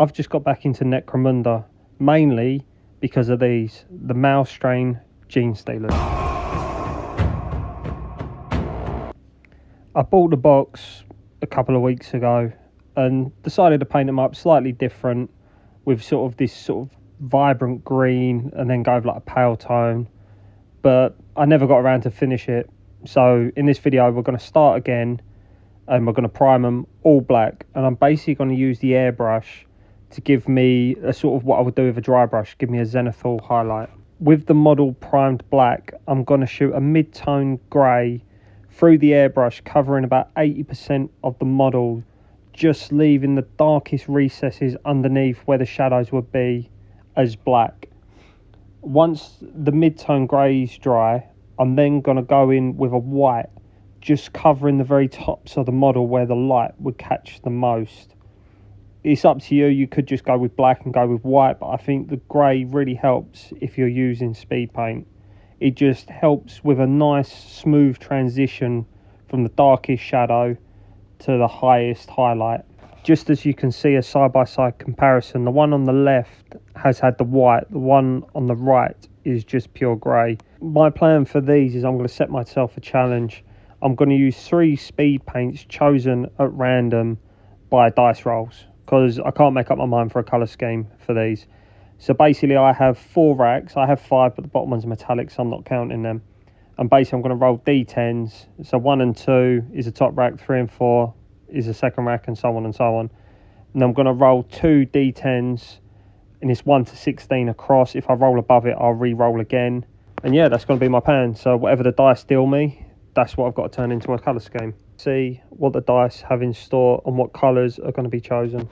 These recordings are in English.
I've just got back into Necromunda, mainly because of these, the male strain gene stealers. I bought the box a couple of weeks ago and decided to paint them up slightly different, with sort of this sort of vibrant green and then go with like a pale tone, but I never got around to finish it. So in this video we're going to start again and we're going to prime them all black, and I'm basically going to use the airbrush to give me a sort of what I would do with a dry brush, give me a zenithal highlight. With the model primed black, I'm going to shoot a mid-tone grey through the airbrush, covering about 80% of the model, just leaving the darkest recesses underneath where the shadows would be as black. Once the mid-tone grey is dry, I'm then going to go in with a white, just covering the very tops of the model where the light would catch the most. It's up to you, you could just go with black and go with white, but I think the grey really helps if you're using speed paint. It just helps with a nice smooth transition from the darkest shadow to the highest highlight. Just as you can see a side-by-side comparison, the one on the left has had the white, the one on the right is just pure grey. My plan for these is I'm going to set myself a challenge. I'm going to use 3 speed paints chosen at random by dice rolls, because I can't make up my mind for a colour scheme for these. So basically I have 4 racks. I have 5, but the bottom one's metallic, so I'm not counting them. And basically I'm going to roll D10s. So 1 and 2 is the top rack, 3 and 4 is the second rack, and so on and so on. And I'm going to roll 2 D10s, and it's 1 to 16 across. If I roll above it, I'll re-roll again. And yeah, that's going to be my plan. So whatever the dice deal me, that's what I've got to turn into a colour scheme. See what the dice have in store and what colours are going to be chosen.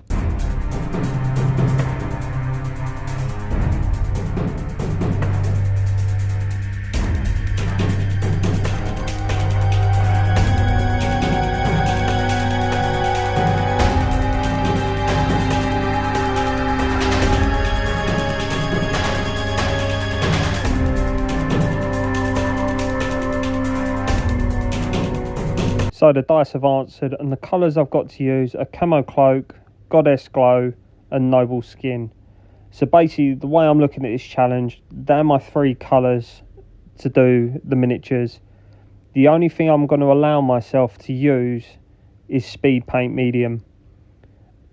So the dice have answered, and the colours I've got to use are Camo Cloak, Goddess Glow and Noble Skin. So basically the way I'm looking at this challenge, they're my 3 colours to do the miniatures. The only thing I'm going to allow myself to use is Speed Paint Medium.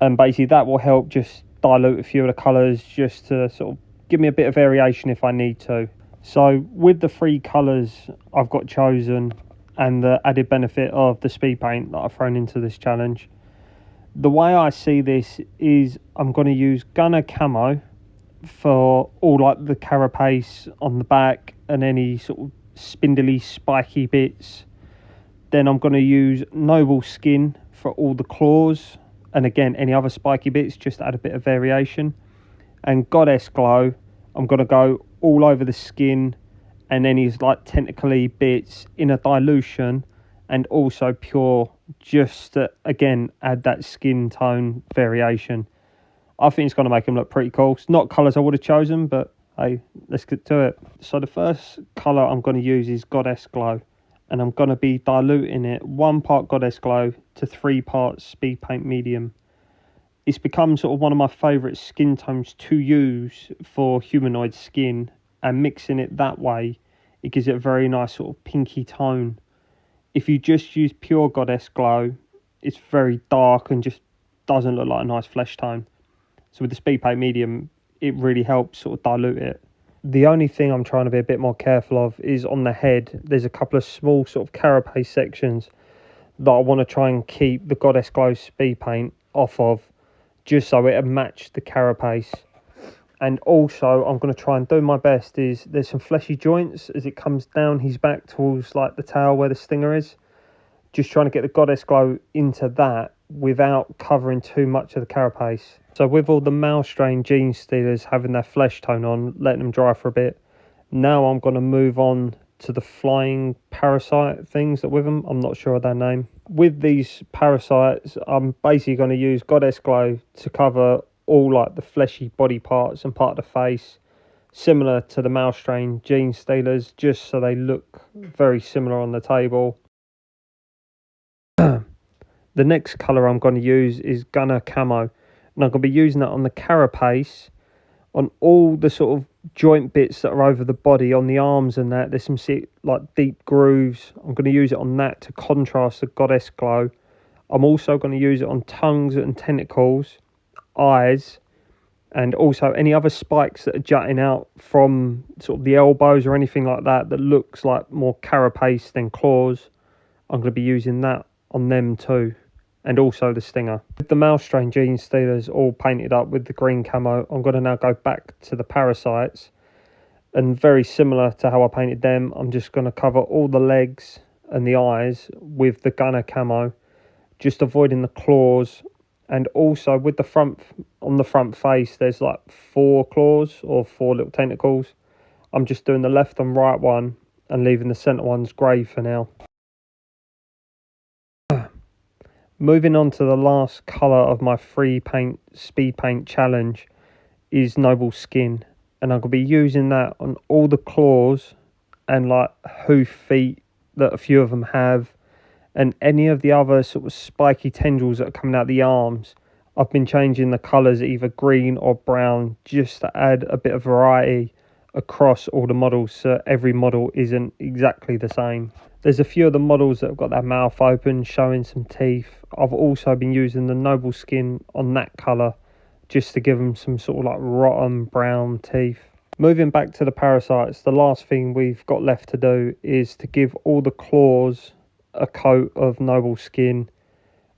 And basically that will help just dilute a few of the colours, just to sort of give me a bit of variation if I need to. So with the 3 colours I've got chosen, and the added benefit of the speed paint that I've thrown into this challenge, the way I see this is I'm going to use Gunner Camo for all like the carapace on the back and any sort of spindly spiky bits. Then I'm going to use Noble Skin for all the claws, and again any other spiky bits, just to add a bit of variation. And Goddess Glow, I'm going to go all over the skin and any like tentacly bits in a dilution, and also pure, just to again add that skin tone variation. I think it's going to make them look pretty cool. It's not colours I would have chosen, but hey, let's get to it. So the first colour I'm going to use is Goddess Glow, and I'm going to be diluting it 1 part Goddess Glow to 3 parts Speed Paint Medium. It's become sort of one of my favourite skin tones to use for humanoid skin, and mixing it that way, it gives it a very nice sort of pinky tone. If you just use pure Goddess Glow, it's very dark and just doesn't look like a nice flesh tone. So with the Speed Paint Medium, it really helps sort of dilute it. The only thing I'm trying to be a bit more careful of is on the head. There's a couple of small sort of carapace sections that I want to try and keep the Goddess Glow speed paint off of, just so it match the carapace. And also I'm going to try and do my best is there's some fleshy joints as it comes down his back towards like the tail where the stinger is. Just trying to get the Goddess Glow into that without covering too much of the carapace. So with all the male strain gene stealers having their flesh tone on, letting them dry for a bit, now I'm going to move on to the flying parasite things that with them. I'm not sure of their name. With these parasites, I'm basically going to use Goddess Glow to cover all like the fleshy body parts and part of the face, similar to the male strain gene stealers, just so they look very similar on the table. The next colour I'm going to use is Gunner Camo, And I'm going to be using that on the carapace, on all the sort of joint bits that are over the body, on the arms and that. There's some like deep grooves. I'm going to use it on that to contrast the goddess glow. I'm also going to use it on tongues and tentacles, eyes, and also any other spikes that are jutting out from sort of the elbows or anything like that that looks like more carapace than claws. I'm going to be using that on them too, and also the stinger. With the mouse strain gene stealers all painted up with the green camo, I'm going to now go back to the parasites, and very similar to how I painted them, I'm just going to cover all the legs and the eyes with the gunner camo, just avoiding the claws. And also with the front, on the front face, there's like 4 claws or 4 little tentacles. I'm just doing the left and right one and leaving the centre ones grey for now. Moving on to the last colour of my free paint speed paint challenge is Noble Skin. And I'm going to be using that on all the claws and like hoof feet that a few of them have, and any of the other sort of spiky tendrils that are coming out the arms. I've been changing the colours either green or brown just to add a bit of variety across all the models, so every model isn't exactly the same. There's a few of the models that have got their mouth open, showing some teeth. I've also been using the Noble Skin on that colour just to give them some sort of like rotten brown teeth. Moving back to the parasites, the last thing we've got left to do is to give all the claws a coat of Noble Skin,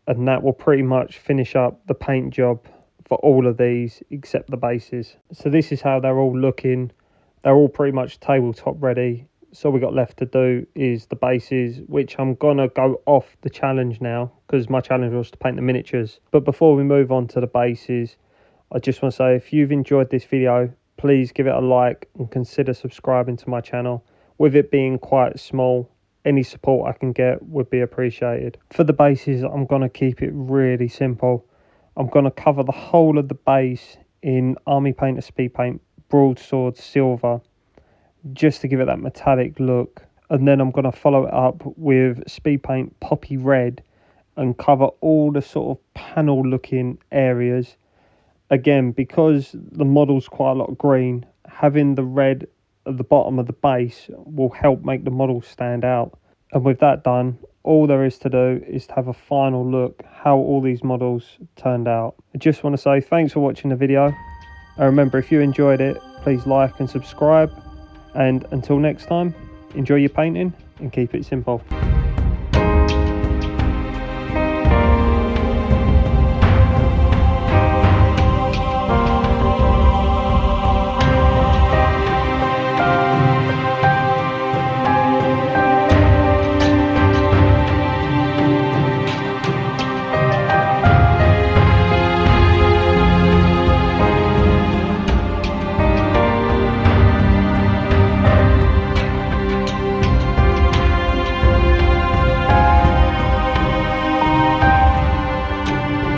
and that will pretty much finish up the paint job for all of these except the bases. So this is how they're all looking. They're all pretty much tabletop ready. So we got left to do is the bases, which I'm gonna go off the challenge now because my challenge was to paint the miniatures. But before we move on to the bases, I just want to say, if you've enjoyed this video, please give it a like and consider subscribing to my channel. With it being quite small, any support I can get would be appreciated. For the bases, I'm going to keep it really simple. I'm going to cover the whole of the base in Army Painter Speed Paint Broadsword Silver, just to give it that metallic look. And then I'm going to follow it up with Speed Paint Poppy Red and cover all the sort of panel looking areas. Again, because the model's quite a lot of green, having the red at the bottom of the base will help make the model stand out. And with that done, all there is to do is to have a final look how all these models turned out. I just want to say thanks for watching the video, and remember, if you enjoyed it, please like and subscribe, and until next time, enjoy your painting and keep it simple.